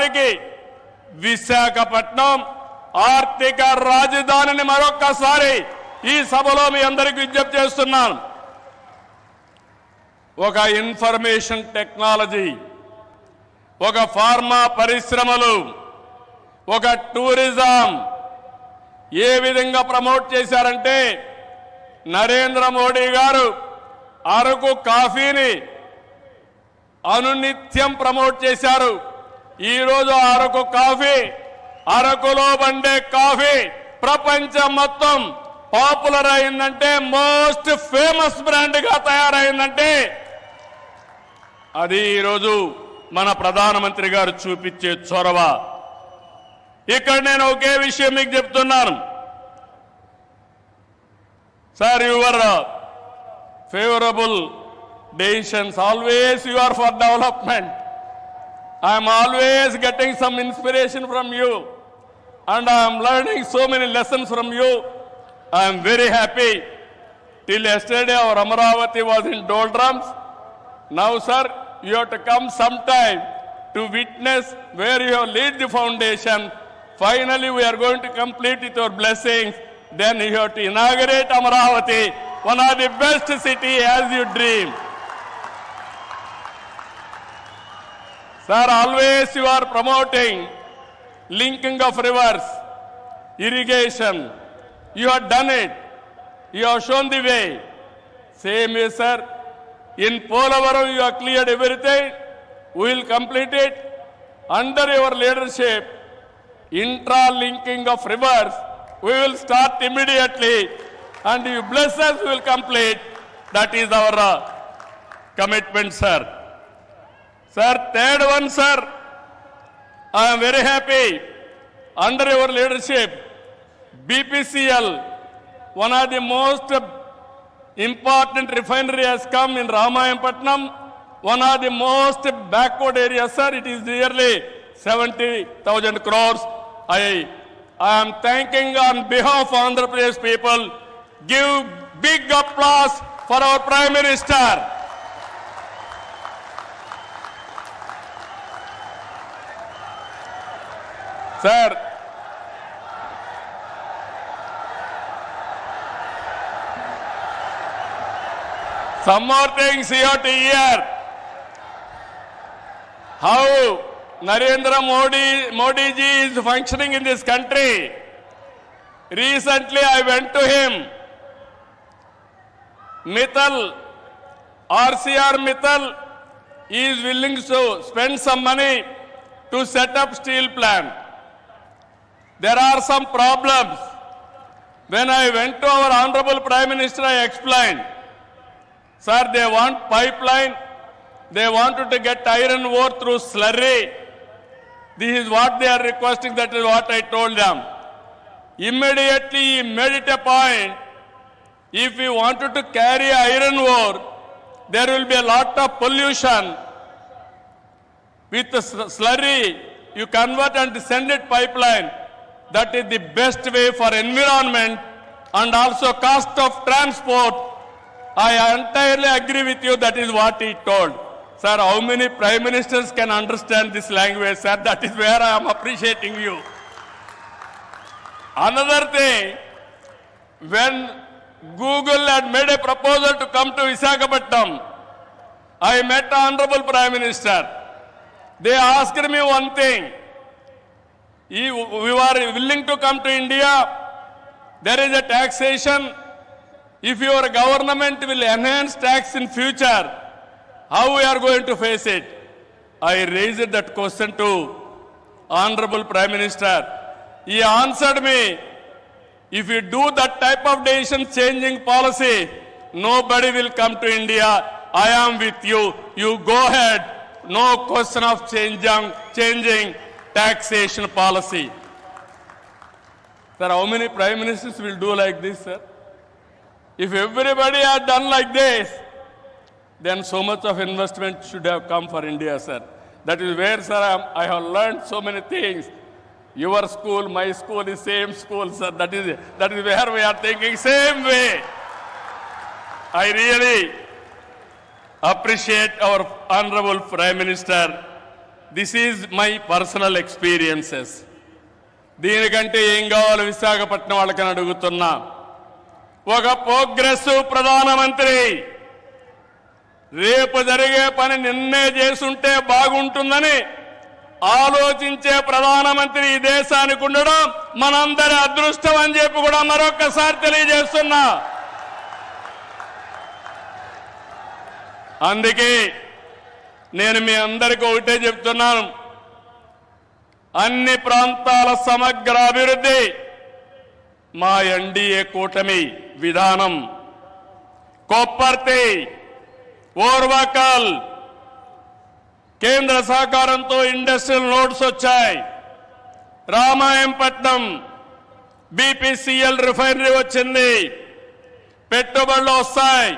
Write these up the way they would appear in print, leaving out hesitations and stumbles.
రాష్ట్రానికి విశాఖపట్నం ఆర్థిక రాజధానిని మరొక్కసారి ఈ సభలో మీ అందరికీ విజ్ఞప్తి చేస్తున్నాను. ఒక ఇన్ఫర్మేషన్ టెక్నాలజీ, ఒక ఫార్మా పరిశ్రమలు, ఒక టూరిజం ఏ విధంగా ప్రమోట్ చేశారంటే నరేంద్ర మోడీ గారు అరకు కాఫీని అనునిత్యం ప్రమోట్ చేశారు. ఈరోజు అరకు కాఫీ, అరకులో బండే కాఫీ ప్రపంచం మొత్తం పాపులర్ అయిందంటే, మోస్ట్ ఫేమస్ బ్రాండ్ గా తయారైందంటే అది ఈరోజు మన ప్రధానమంత్రి గారు చూపించే చొరవ. ఇక్కడ నేను ఒకే విషయం మీకు చెప్తున్నాను sir, your favourable decisions, always you are for development. I'm always getting some inspiration from you and I am learning so many lessons from you. I am very happy. Till yesterday our Amaravati was in doldrums. Now sir, you have to come sometime to witness where you have laid the foundation. Finally we are going to complete with your blessings. Then you have to inaugurate Amaravati, one of the best city as you dream. Sir, always you are promoting linking of rivers, irrigation. You have done it. You have shown the way. Same way, sir. In Polavaram, you have cleared everything. We will complete it. Under your leadership, intra-linking of rivers, we will start immediately. And you bless us, we will complete. That is our commitment, sir. Sir, third one, sir. I am very happy. Under your leadership, BPCL, one of the most important refinery has come in Ramayanpatnam, one of the most backward areas, sir. It is nearly 70,000 crores. I am thanking on behalf of Andhra Pradesh people. Give big applause for our Prime Minister. Sir, some more things you have to hear. How Narendra Modi ji is functioning in this country. Recently I went to him. Mittal, RCR Mittal is willing to spend some money to set up steel plant. There are some problems. When I went to our Honorable Prime Minister, I explained, sir, they want pipeline, they wanted to get iron ore through slurry. This is what they are requesting, that is what I told them. Immediately he made it a point, if we wanted to carry iron ore, there will be a lot of pollution. With the slurry, you convert and send it pipeline. That is the best way for environment and also cost of transport. I entirely agree with you. That is what he told. Sir, how many prime ministers can understand this language, sir? That is where I am appreciating you. Another thing, when Google had made a proposal to come to Visakhapatnam, I met the Honorable Prime Minister. They asked me one thing. We are willing to come to India. There is a taxation. If your government will enhance tax in future, how we are going to face it? I raised that question to Honorable Prime Minister. He answered me, if you do that type of decision changing policy, nobody will come to India. I am with you. You go ahead. No question of changing taxation policy. Sir, how many prime ministers will do like this, sir? If everybody had done like this, then so much of investment should have come for India, sir. That is where, sir, I have learned so many things. Your school, my school is same school, sir. That is where we are thinking same way. I really appreciate our Honorable Prime Minister. This is my personal experiences. దీనికంటే ఏం కావాలి విశాఖపట్నం వాళ్ళకని అడుగుతున్నా. ఒక progressive ప్రధానమంత్రి రేపు జరిగే పని నిన్నే చేసుంటే బాగుంటుందని ఆలోచించే ప్రధానమంత్రి ఈ దేశానికి ఉండడం మనందరి అదృష్టం అని చెప్పి కూడా మరొక్కసారి తెలియజేస్తున్నా. అందుకే నేను మీ అందరికీ ఒకటే చెప్తున్నాను, అన్ని ప్రాంతాల సమగ్ర అభివృద్ధి మా ఎన్డీఏ కూటమి విధానం. కొప్పర్తి, ఓర్వకల్ కేంద్ర సహకారంతో ఇండస్ట్రియల్ నోడ్స్ వచ్చాయి. రామాయంపట్నం బీపీసీఎల్ రిఫైనరీ వచ్చింది. పెట్టుబడులు వస్తాయి.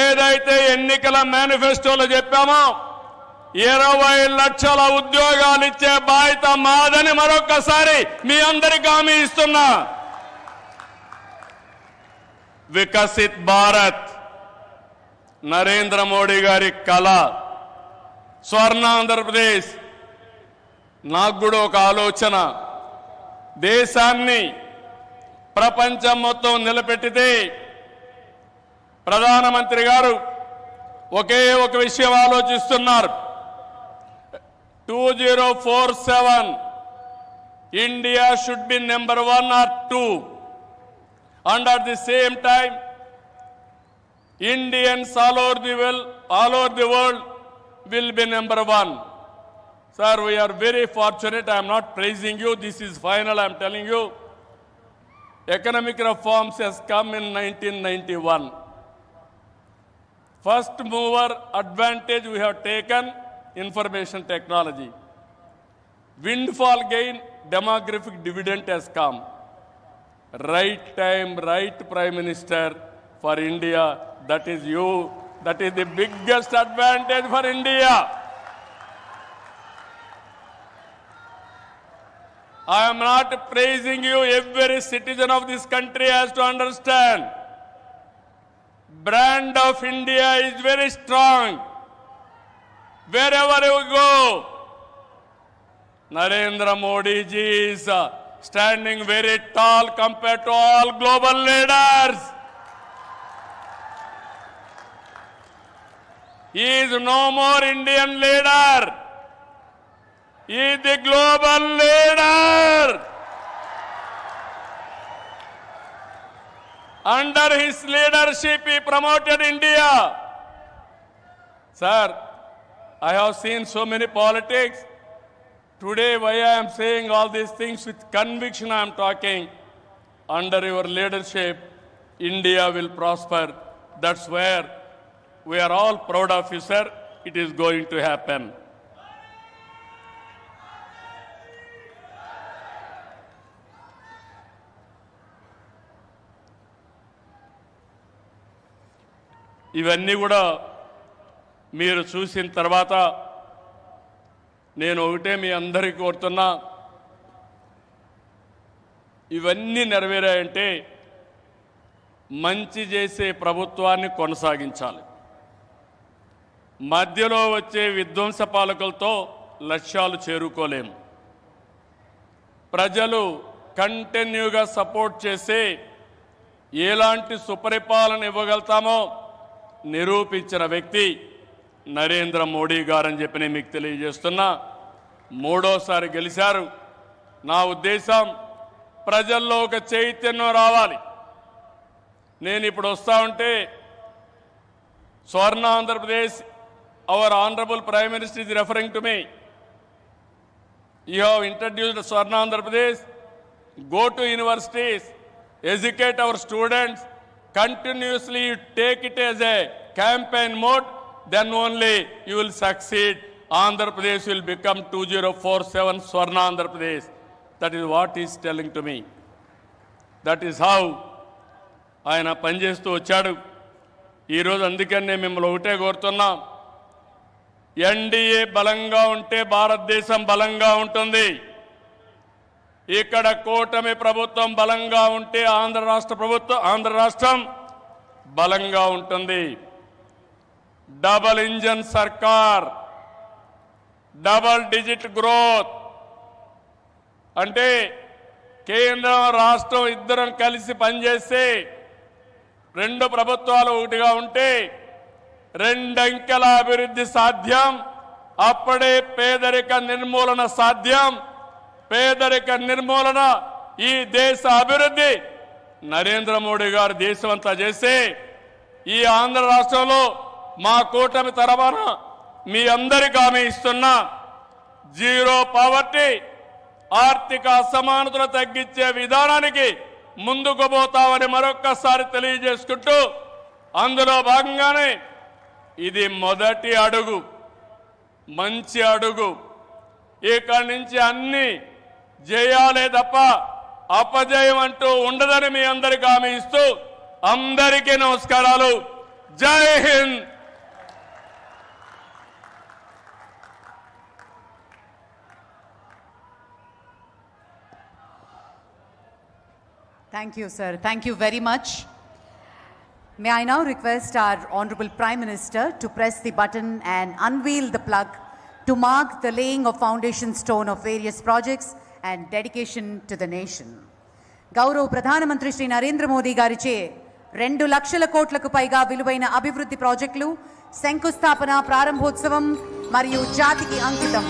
ఏదైతే ఎన్నికల మేనిఫెస్టోలో చెప్పామో 20 లక్షల ఉద్యోగాలు ఇచ్చే బాధ్యత మాదని మరొక్కసారి మీ అందరికీ హామీ ఇస్తున్నా. వికసిత్ భారత్ నరేంద్ర మోడీ గారి కళ. స్వర్ణ ఆంధ్రప్రదేశ్. నాకు కూడా ఒక ఆలోచన, దేశాన్ని ప్రపంచం మొత్తం నిలబెట్టితే ప్రధానమంత్రి గారు ఒకే ఒక విషయం ఆలోచిస్తున్నారు. 2047 India should be number 1 or 2, and at the same time Indians all over the world will be number 1. Sir, we are very fortunate. I am not praising you. This is final. I am telling you. Economic reforms has come in 1991. First mover advantage we have taken, information technology. Windfall gain, demographic dividend has come. Right time, right Prime Minister for India. That is you. That is the biggest advantage for India. I am not praising you. Every citizen of this country has to understand. Brand of India is very strong. Wherever you go, Narendra Modi ji is standing very tall compared to all global leaders. He is no more Indian leader. He is the global leader. Under his leadership, he promoted India. Sir, I have seen so many politics. Today, why I am saying all these things with conviction, I am talking. Under your leadership, India will prosper. That's where we are all proud of you, sir. It is going to happen. ఇవన్నీ కూడా మీరు చూసిన తర్వాత నేను ఒకటే మీ అందరికీ కోరుతున్నా, ఇవన్నీ నెరవేరాయంటే మంచి చేసే ప్రభుత్వాన్ని కొనసాగించాలి. మధ్యలో వచ్చే విధ్వంస పాలకులతో లక్ష్యాలు చేరుకోలేము. ప్రజలు కంటిన్యూగా సపోర్ట్ చేసి ఎలాంటి సుపరిపాలన ఇవ్వగలుగుతామో నిరూపించిన వ్యక్తి నరేంద్ర మోడీ గారని చెప్పి నేను మీకు తెలియజేస్తున్నా. మూడోసారి గెలిచారు. నా ఉద్దేశం ప్రజల్లో ఒక చైతన్యం రావాలి. నేను ఇప్పుడు వస్తా ఉంటే స్వర్ణ Andhra Pradesh, our honorable Prime Minister is referring to me. You have introduced Swarna Andhra Pradesh. Go to universities, educate our students, continuously take it as a campaign mode, then only you will succeed. Andhra Pradesh will become 2047 Swarna Andhra Pradesh. That is what he is telling to me. That is how ఆయన పనిచేస్తూ వచ్చాడు. ఈరోజు అందుకని నేను మిమ్మల్ని ఒకటే కోరుతున్నా, NDA బలంగా ఉంటే భారతదేశం బలంగా ఉంటుంది. ఇక్కడ కూటమి ప్రభుత్వం బలంగా ఉంటే ఆంధ్ర రాష్ట్రం బలంగా ఉంటుంది. డబల్ ఇంజన్ సర్కార్, డబల్ డిజిట్ గ్రోత్ అంటే కేంద్రం రాష్ట్రం ఇద్దరం కలిసి పనిచేస్తే రెండు ప్రభుత్వాలు ఒకటిగా ఉంటే రెండంకెల అభివృద్ధి సాధ్యం. అప్పుడే పేదరిక నిర్మూలన సాధ్యం. పేదరిక నిర్మూలన ఈ దేశ అభివృద్ధి నరేంద్ర మోడీ గారు దేశమంతా చేస్తే ఈ ఆంధ్ర రాష్ట్రంలో మా కూటమి తరఫున మీ అందరికీ హామీ ఇస్తున్నా జీరో పావర్టీ ఆర్థిక అసమానతలు తగ్గించే విధానానికి ముందుకు పోతామని మరొక్కసారి తెలియజేసుకుంటూ అందులో భాగంగానే ఇది మొదటి అడుగు, మంచి అడుగు. ఇక్కడి నుంచి అన్ని జయాలే తప్ప అపజయం అంటూ ఉండదని మీ అందరికీ హామీ ఇస్తూ అందరికీ నమస్కారాలు. జై Hind. Thank you, sir. Thank you very much. May I now request our Honorable Prime Minister to press the button and unveil the plug to mark the laying of foundation stone of various projects and dedication to the nation. Gaurav Pradhana Mantri Shri Narendra Modi గారిచే 2 లక్షల కోట్లకు పైగా విలువైన అభివృద్ధి ప్రాజెక్టులు శంకుస్థాపన ప్రారంభోత్సవం మరియు జాతికి అంకితం.